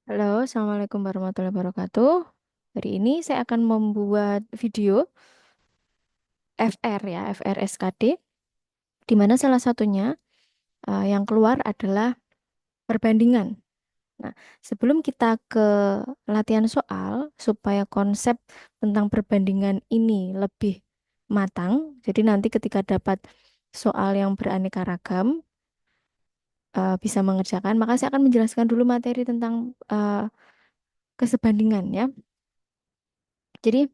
Halo, Assalamualaikum warahmatullahi wabarakatuh. Hari ini saya akan membuat video FR ya, FRSKD, di mana salah satunya yang keluar adalah perbandingan. Nah, sebelum kita ke latihan soal, supaya konsep tentang perbandingan ini lebih matang, jadi nanti ketika dapat soal yang beraneka ragam, bisa mengerjakan, maka saya akan menjelaskan dulu materi tentang kesebandingan ya. Jadi,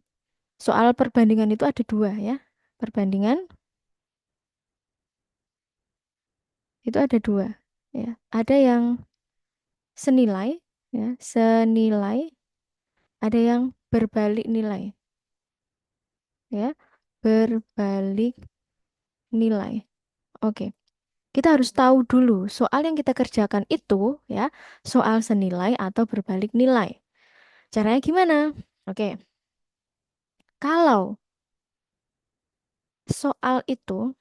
soal perbandingan itu ada dua ya. Perbandingan itu ada dua ya. Ada yang senilai ya, senilai, ada yang berbalik nilai ya, berbalik nilai. Oke. Kita harus tahu dulu soal yang kita kerjakan itu ya, soal senilai atau berbalik nilai. Caranya gimana? Oke. Kalau soal itu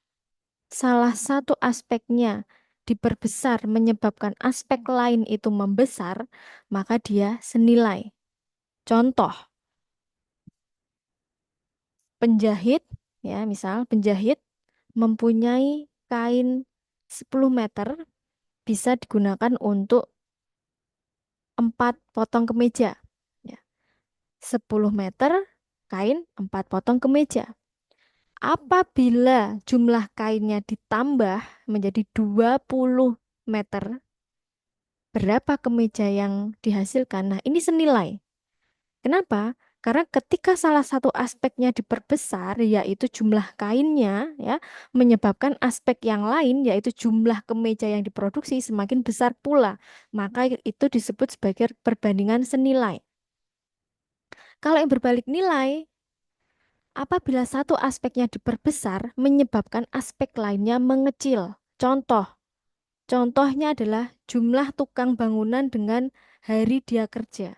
salah satu aspeknya diperbesar menyebabkan aspek lain itu membesar, maka dia senilai. Contoh, penjahit, ya, misal penjahit mempunyai kain 10 meter bisa digunakan untuk 4 potong kemeja. Ya, 10 meter kain 4 potong kemeja. Apabila jumlah kainnya ditambah menjadi 20 meter, berapa kemeja yang dihasilkan? Nah, ini senilai. Kenapa? Karena ketika salah satu aspeknya diperbesar, yaitu jumlah kainnya, ya, menyebabkan aspek yang lain, yaitu jumlah kemeja yang diproduksi, semakin besar pula. Maka itu disebut sebagai perbandingan senilai. Kalau yang berbalik nilai, apabila satu aspeknya diperbesar, menyebabkan aspek lainnya mengecil. Contohnya adalah jumlah tukang bangunan dengan hari dia kerja.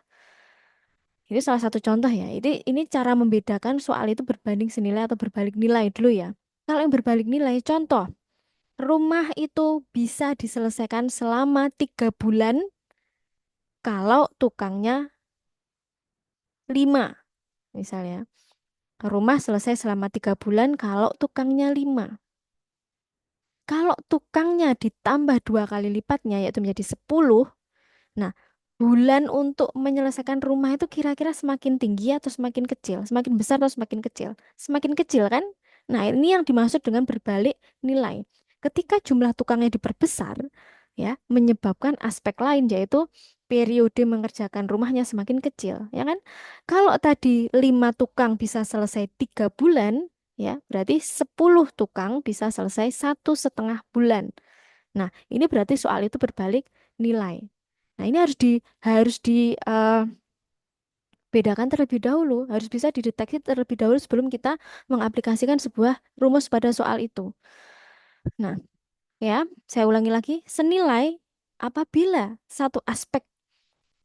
Ini salah satu contoh ya. Ini cara membedakan soal itu berbanding senilai atau berbalik nilai dulu ya. Kalau yang berbalik nilai, contoh, rumah itu bisa diselesaikan selama 3 bulan kalau tukangnya 5, misalnya. Rumah selesai selama 3 bulan kalau tukangnya 5. Kalau tukangnya ditambah 2 kali lipatnya, yaitu menjadi 10. Nah, bulan untuk menyelesaikan rumah itu kira-kira semakin tinggi atau semakin kecil? Semakin besar atau semakin kecil? Semakin kecil kan? Nah, ini yang dimaksud dengan berbalik nilai. Ketika jumlah tukangnya diperbesar, ya, menyebabkan aspek lain yaitu periode mengerjakan rumahnya semakin kecil, ya kan? Kalau tadi 5 tukang bisa selesai 3 bulan, ya, berarti 10 tukang bisa selesai 1,5 bulan. Nah, ini berarti soal itu berbalik nilai. Nah, ini bedakan terlebih dahulu, harus bisa dideteksi terlebih dahulu sebelum kita mengaplikasikan sebuah rumus pada soal itu. Nah, ya, saya ulangi lagi, senilai apabila satu aspek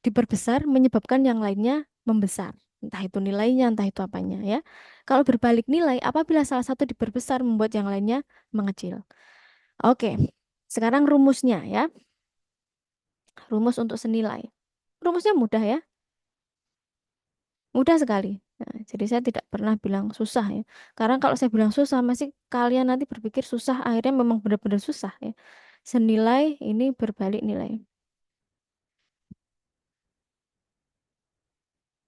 diperbesar menyebabkan yang lainnya membesar. Entah itu nilainya, entah itu apanya ya. Kalau berbalik nilai, apabila salah satu diperbesar membuat yang lainnya mengecil. Oke, sekarang rumusnya ya. Rumus untuk senilai. Rumusnya mudah ya. Mudah sekali. Nah, jadi saya tidak pernah bilang susah ya. Karena kalau saya bilang susah, masih kalian nanti berpikir susah, akhirnya memang benar-benar susah ya. Senilai ini berbalik nilai.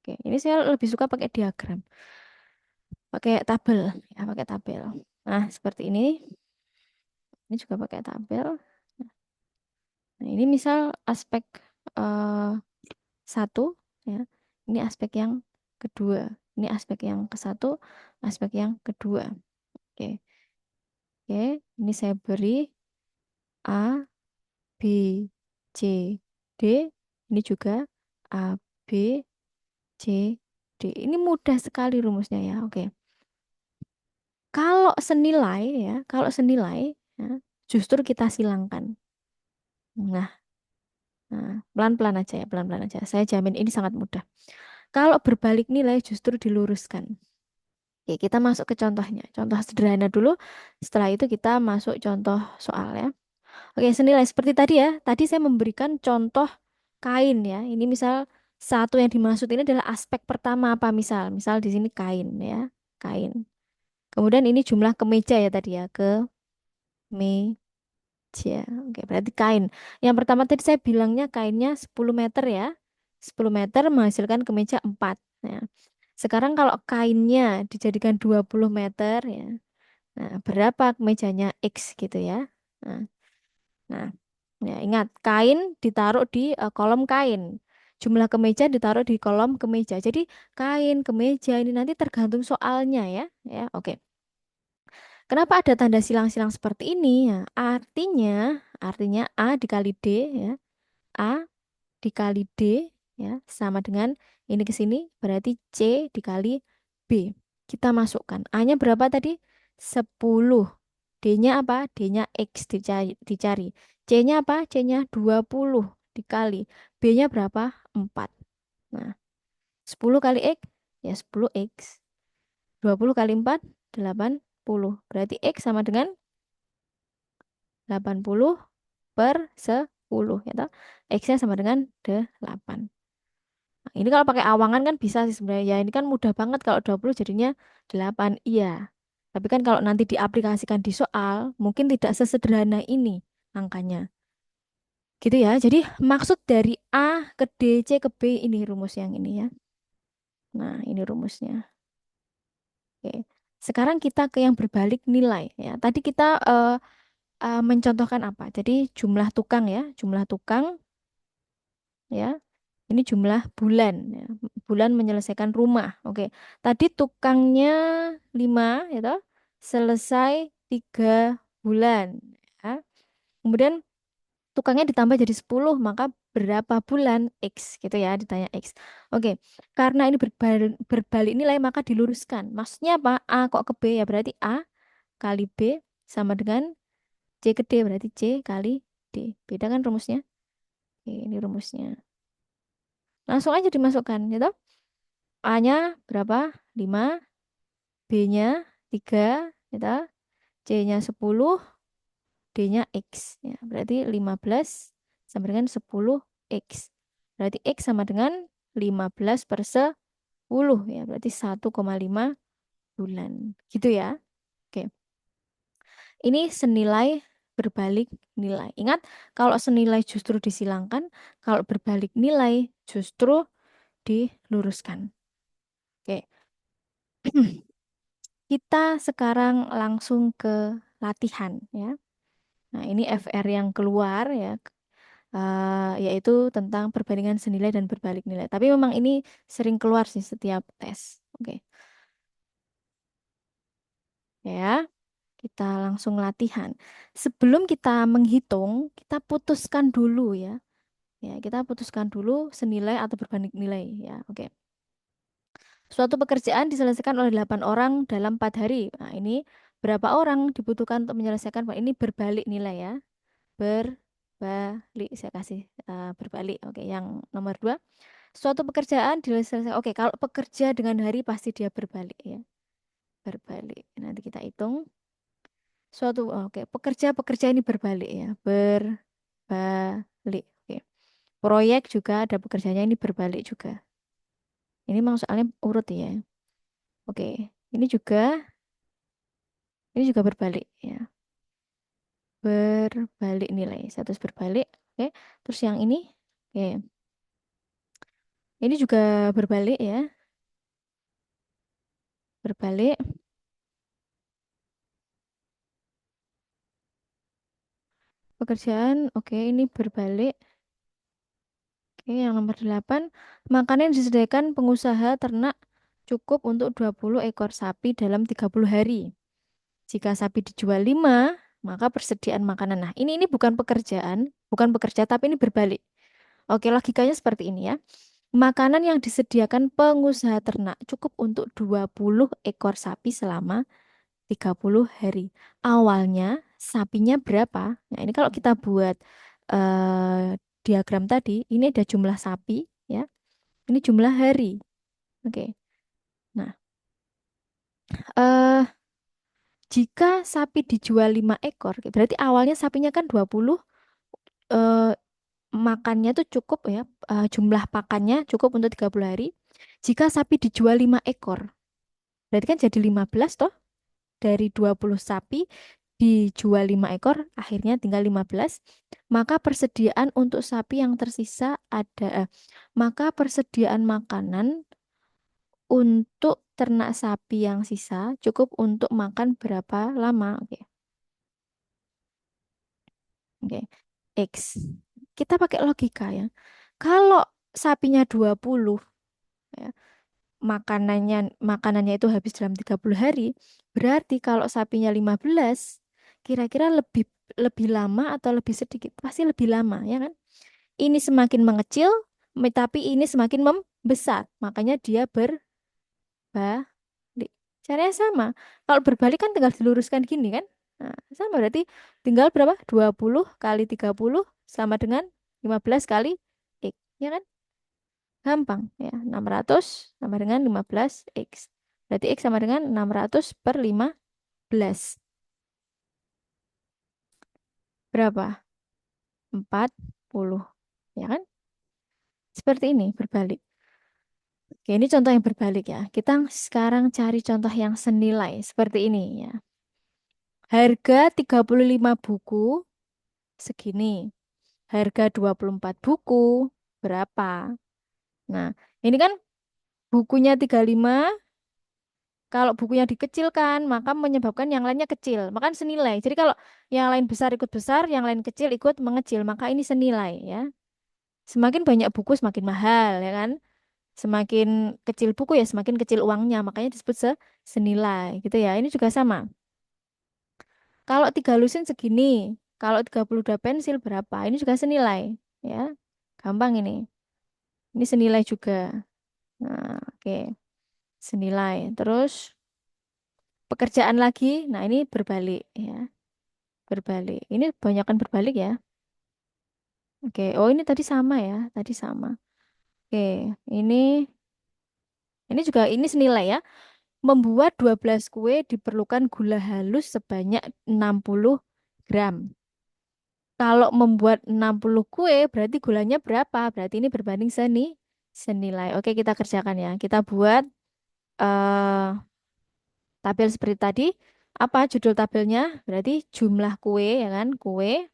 Oke, ini saya lebih suka pakai diagram, pakai tabel ya, pakai tabel. Nah, seperti ini. Ini juga pakai tabel. Nah, ini misal aspek eh, satu ya. Ini aspek yang kedua. Ini aspek yang ke satu, aspek yang kedua. Oke. Oke, ini saya beri A, B, C, D. Ini juga A, B, C, D. Ini mudah sekali rumusnya ya. Oke. Kalau senilai ya, kalau senilai ya, justru kita silangkan. Nah, pelan-pelan aja ya, pelan-pelan aja. Saya jamin ini sangat mudah. Kalau berbalik nilai justru diluruskan. Oke, kita masuk ke contohnya. Contoh sederhana dulu. Setelah itu kita masuk contoh soal ya. Oke, senilai seperti tadi ya. Tadi saya memberikan contoh kain ya. Ini misal satu yang dimaksud ini adalah aspek pertama apa misal? Misal di sini kain ya, kain. Kemudian ini jumlah kemeja ya tadi ya, kemeja. Oke, berarti kain. Yang pertama tadi saya bilangnya kainnya 10 meter ya. 10 meter menghasilkan kemeja 4. Ya. Sekarang kalau kainnya dijadikan 20 meter ya. Nah, berapa kemejanya X gitu ya. Nah, nah, ya ingat kain ditaruh di kolom kain. Jumlah kemeja ditaruh di kolom kemeja. Jadi kain, kemeja ini nanti tergantung soalnya ya. Ya, oke. Kenapa ada tanda silang-silang seperti ini? Ya, artinya A dikali D ya. A dikali D ya sama dengan ini ke sini berarti C dikali B. Kita masukkan. A-nya berapa tadi? 10. D-nya apa? D-nya X dicari. C-nya apa? C-nya 20 dikali. B-nya berapa? 4. Nah, 10 kali X ya 10X. 20 kali 4 80. Berarti X sama dengan 80 per 10 ya toh. X-nya sama dengan 8. Nah, ini kalau pakai awangan kan bisa sih sebenarnya. Ya ini kan mudah banget kalau 20 jadinya 8. Iya. Tapi kan kalau nanti diaplikasikan di soal, mungkin tidak sesederhana ini angkanya. Gitu ya. Jadi maksud dari A ke D, C ke B ini rumus yang ini ya. Nah, ini rumusnya. Oke. Sekarang kita ke yang berbalik nilai ya. Tadi kita mencontohkan apa? Jadi jumlah tukang ya, jumlah tukang ya. Ini jumlah bulan ya. Bulan menyelesaikan rumah. Oke. Tadi tukangnya 5 ya toh. Selesai 3 bulan ya. Kemudian tukangnya ditambah jadi 10, maka berapa bulan X gitu ya, ditanya X. Oke. Karena ini berbalik nilai maka diluruskan. Maksudnya apa? A kok ke B ya berarti A kali B sama dengan C ke D berarti C kali D. Beda kan rumusnya? Oke, ini rumusnya. Langsung aja dimasukkan gitu. A-nya berapa? 5, B-nya 3, gitu. C-nya 10, D-nya X. Ya, berarti 15 sama dengan 10X. Berarti X sama dengan 15 per 10. Ya, berarti 1,5 bulan. Gitu ya. Oke. Ini senilai berbalik nilai. Ingat, kalau senilai justru disilangkan, kalau berbalik nilai justru diluruskan. Oke. Kita sekarang langsung ke latihan ya. Nah, ini FR yang keluar ya, yaitu tentang perbandingan senilai dan berbalik nilai. Tapi memang ini sering keluar sih setiap tes. Oke, ya. Kita langsung latihan. Sebelum kita menghitung, kita putuskan dulu ya. Ya, kita putuskan dulu senilai atau berbanding nilai ya. Oke. Suatu pekerjaan diselesaikan oleh 8 orang dalam 4 hari. Nah, ini berapa orang dibutuhkan untuk menyelesaikan? Ini berbalik nilai ya. Berbalik. Saya kasih berbalik. Oke, yang nomor 2. Suatu pekerjaan diselesaikan. Oke, kalau pekerja dengan hari pasti dia berbalik ya. Berbalik. Nanti kita hitung. Oke, pekerja-pekerja ini berbalik ya. Berbalik. Oke. Proyek juga ada pekerjanya ini berbalik juga. Ini memang soalnya urut ya. Oke. Ini juga berbalik ya. Berbalik nilai. Status berbalik. Oke. Terus yang ini. Oke. Ini juga berbalik ya. Berbalik. Pekerjaan. Oke. Ini berbalik. Oke. Yang nomor 8. Makanan yang disediakan pengusaha ternak cukup untuk 20 ekor sapi dalam 30 hari. Jika sapi dijual 5, maka persediaan makanan. Nah, ini bukan pekerjaan, bukan pekerja, tapi ini berbalik. Oke, logikanya seperti ini ya. Makanan yang disediakan pengusaha ternak cukup untuk 20 ekor sapi selama 30 hari. Awalnya sapinya berapa? Nah, ini kalau kita buat diagram tadi, ini ada jumlah sapi ya. Ini jumlah hari. Oke. Nah, eh jika sapi dijual 5 ekor, berarti awalnya sapinya kan 20, makannya tuh cukup ya, jumlah pakannya cukup untuk 30 hari. Jika sapi dijual 5 ekor, berarti kan jadi 15 toh, dari 20 sapi dijual 5 ekor, akhirnya tinggal 15. Maka persediaan untuk sapi yang tersisa maka persediaan makanan untuk ternak sapi yang sisa cukup untuk makan berapa lama? Oke, oke. X. Kita pakai logika ya. Kalau sapinya 20, ya, makanannya itu habis dalam 30 hari, berarti kalau sapinya 15, kira-kira lebih lebih lama atau lebih sedikit? Pasti lebih lama, ya kan? Ini semakin mengecil, tapi ini semakin membesar. Makanya dia berbalik. Caranya sama. Kalau berbalik kan tinggal diluruskan gini kan? Nah, sama berarti tinggal berapa? 20 kali 30 sama dengan 15 kali X. Ya kan? Gampang ya. 600 sama dengan 15X. Berarti X sama dengan 600 per 15. Berapa? 40. Ya kan? Seperti ini berbalik. Oke, ini contoh yang berbalik ya. Kita sekarang cari contoh yang senilai seperti ini ya. Harga 35 buku segini. Harga 24 buku berapa? Nah, ini kan bukunya 35. Kalau bukunya dikecilkan, maka menyebabkan yang lainnya kecil. Maka kan senilai. Jadi kalau yang lain besar ikut besar, yang lain kecil ikut mengecil, maka ini senilai ya. Semakin banyak buku semakin mahal ya kan. Semakin kecil buku ya semakin kecil uangnya, makanya disebut senilai gitu ya. Ini juga sama. Kalau 3 lusin segini, kalau 32 pensil berapa? Ini juga senilai ya. Gampang ini. Ini senilai juga. Nah, oke. Senilai. Terus pekerjaan lagi. Nah, ini berbalik ya. Berbalik. Ini banyakkan berbalik ya. Oke. Oh, ini tadi sama ya. Tadi sama. Oke. Ini ini senilai ya. Membuat 12 kue diperlukan gula halus sebanyak 60 gram. Kalau membuat 60 kue berarti gulanya berapa? Berarti ini berbanding senilai. Oke, kita kerjakan ya. Kita buat eh tabel seperti tadi. Apa judul tabelnya? Berarti jumlah kue ya kan? Kue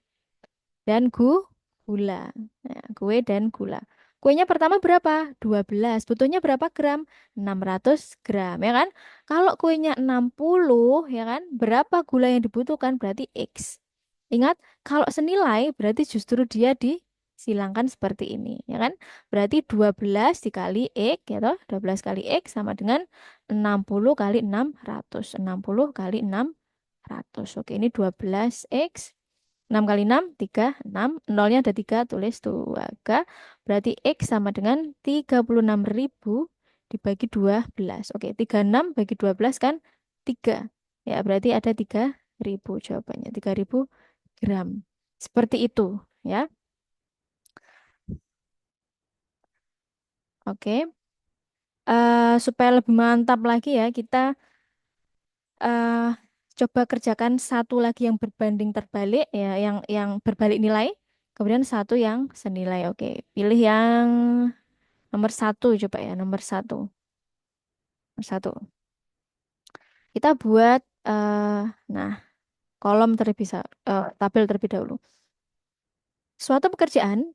dan gula. Nah, kue dan gula. Kuenya pertama berapa? 12. Butuhnya berapa gram? 600 gram ya kan? Kalau kuenya 60 ya kan? Berapa gula yang dibutuhkan? Berarti X. Ingat, kalau senilai berarti justru dia disilangkan seperti ini ya kan? Berarti 12 dikali X ya toh? 12 kali X sama dengan 60 kali 600. 60 kali 600. Oke, ini 12X. 6 kali 6, 36. Nolnya ada 3, tulis 2K. Berarti X sama dengan 36.000 dibagi 12. Oke, 36 bagi 12 kan 3. Ya, berarti ada 3.000 jawabannya. 3.000 gram. Seperti itu, ya. Oke. Supaya lebih mantap lagi ya, kita eh coba kerjakan satu lagi yang berbanding terbalik ya, yang berbalik nilai. Kemudian satu yang senilai. Oke, pilih yang nomor satu coba ya, nomor satu. Nomor satu. Kita buat nah kolom tabel terlebih dahulu. Suatu pekerjaan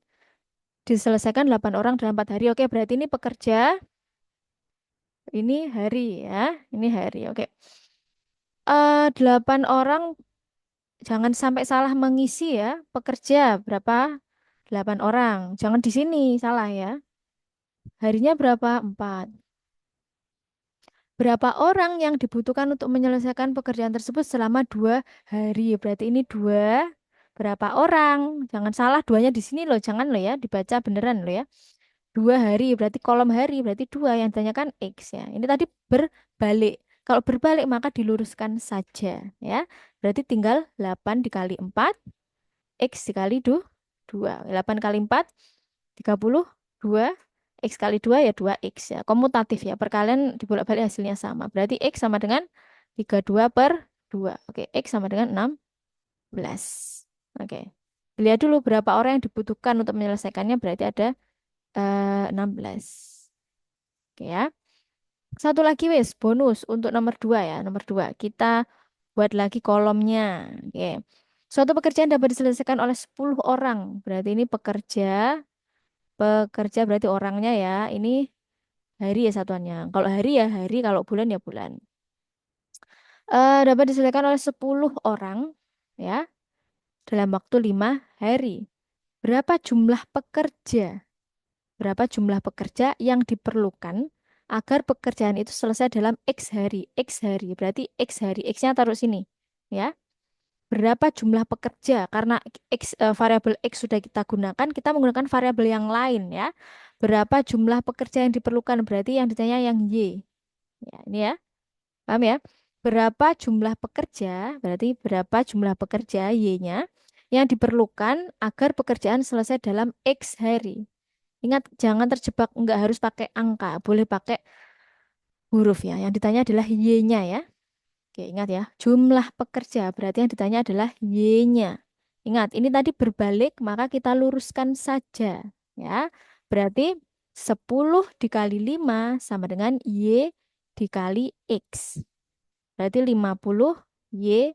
diselesaikan 8 orang dalam 4 hari. Oke, berarti ini pekerja, ini hari ya, ini hari. Oke. 8 orang, jangan sampai salah mengisi ya. Pekerja berapa? 8 orang. Jangan di sini salah ya. Harinya berapa? 4. Berapa orang yang dibutuhkan untuk menyelesaikan pekerjaan tersebut selama 2 hari? Berarti ini dua. Berapa orang? Jangan salah duanya di sini loh. Jangan loh ya. Dibaca beneran loh ya. 2 hari. Berarti kolom hari. Berarti dua. Yang ditanyakan X ya. Ini tadi berbalik. Kalau berbalik maka diluruskan saja ya. Berarti tinggal 8 dikali 4. X dikali 2. 8 kali 4. 32. X kali 2 ya 2X ya. Komutatif ya. Perkalian dibolak-balik hasilnya sama. Berarti X sama dengan 32 per 2. Oke, X sama dengan 16. Oke. Lihat dulu berapa orang yang dibutuhkan untuk menyelesaikannya, berarti ada 16. Oke ya. Satu lagi wes, bonus untuk nomor 2 ya. Nomor 2 kita buat lagi kolomnya. Oke. Suatu pekerjaan dapat diselesaikan oleh 10 orang. Berarti ini pekerja berarti orangnya ya. Ini hari ya satuannya. Kalau hari ya hari, kalau bulan ya bulan. Dapat diselesaikan oleh 10 orang ya dalam waktu 5 hari. Berapa jumlah pekerja? Berapa jumlah pekerja yang diperlukan agar pekerjaan itu selesai dalam X hari? X hari berarti X hari. X-nya taruh sini ya. Berapa jumlah pekerja? Karena variabel X sudah kita gunakan, kita menggunakan variabel yang lain ya. Berapa jumlah pekerja yang diperlukan? Berarti yang ditanya yang Y. Ya, ini ya. Paham ya? Berapa jumlah pekerja? Berarti berapa jumlah pekerja Y-nya yang diperlukan agar pekerjaan selesai dalam X hari. Ingat, jangan terjebak, nggak harus pakai angka, boleh pakai huruf ya. Yang ditanya adalah Y-nya ya. Oke, ingat ya, jumlah pekerja berarti yang ditanya adalah Y-nya. Ingat, ini tadi berbalik, maka kita luruskan saja ya. Berarti 10 dikali 5 sama dengan Y dikali X. Berarti 50 Y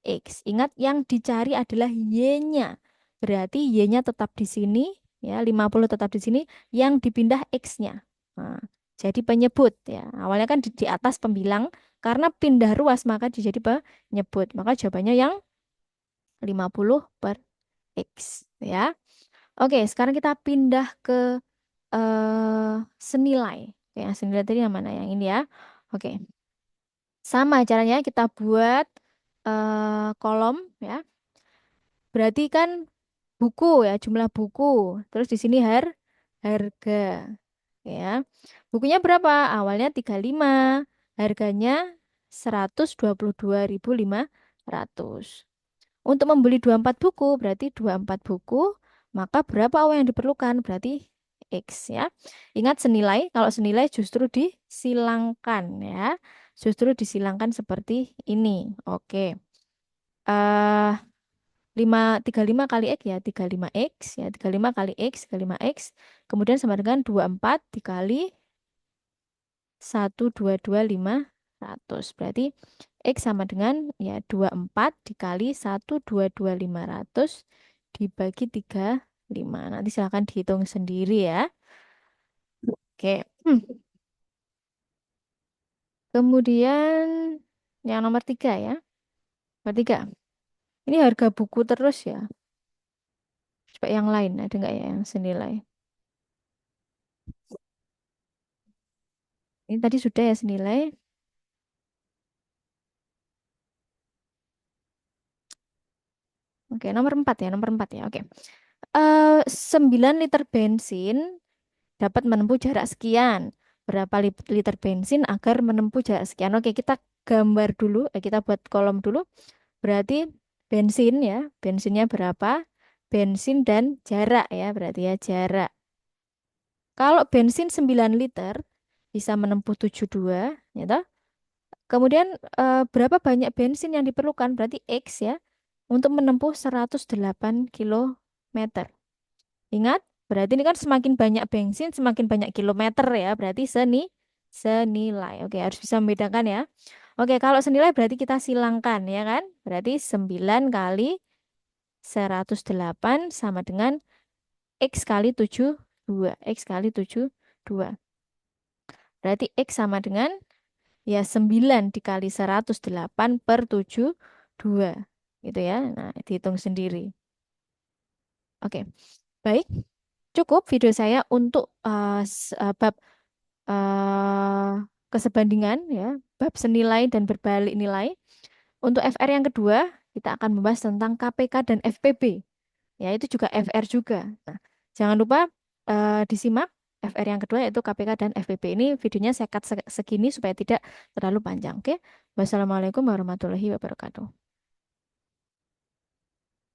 X. Ingat, yang dicari adalah Y-nya. Berarti Y-nya tetap di sini, ya, 50 tetap di sini, yang dipindah X-nya. Nah, jadi penyebut ya. Awalnya kan di atas pembilang, karena pindah ruas maka jadi penyebut. Maka jawabannya yang 50 per X, ya. Oke, sekarang kita pindah ke senilai. Oke, yang senilai tadi yang mana? Yang ini ya. Oke, sama caranya kita buat kolom ya. Berarti kan buku ya, jumlah buku. Terus di sini harga ya. Bukunya berapa? Awalnya 35, harganya 122.500. Untuk membeli 24 buku berarti 24 buku, maka berapa uang yang diperlukan? Berarti X ya. Ingat senilai, kalau senilai justru disilangkan ya. Justru disilangkan seperti ini. Oke. Eh 35 kali X ya 35X ya 35 kali X 35X kemudian sama dengan 24 dikali 122.500 berarti X sama dengan ya 24 dikali 122.500 dibagi 35. Nanti silahkan dihitung sendiri ya. Oke. Kemudian yang nomor 3 ya. Nomor 3. Ini harga buku terus ya. Coba yang lain ada nggak ya yang senilai? Ini tadi sudah ya senilai. Oke, nomor 4 ya, nomor 4 ya. Oke. 9 liter bensin dapat menempuh jarak sekian. Berapa liter bensin agar menempuh jarak sekian? Oke, kita gambar dulu, kita buat kolom dulu. Berarti bensin ya, bensinnya berapa? Bensin dan jarak ya, berarti ya jarak. Kalau bensin 9 liter bisa menempuh 72, ya toh? Kemudian berapa banyak bensin yang diperlukan? Berarti X ya, untuk menempuh 108 kilometer. Ingat, berarti ini kan semakin banyak bensin, semakin banyak kilometer ya. Berarti senilai. Oke, harus bisa membedakan ya. Oke, kalau senilai berarti kita silangkan ya kan. Berarti 9 kali 108 sama dengan X kali 72. X kali 72. Berarti X sama dengan ya 9 dikali 108 per 72. Gitu ya. Nah, dihitung sendiri. Oke, baik. Cukup video saya untuk bab eh, kesebandingan ya, bab senilai dan berbalik nilai. Untuk FR yang kedua, kita akan membahas tentang KPK dan FPB. Ya, itu juga FR juga. Nah, jangan lupa disimak FR yang kedua yaitu KPK dan FPB. Ini videonya saya cut segini supaya tidak terlalu panjang. Oke. Wassalamualaikum warahmatullahi wabarakatuh.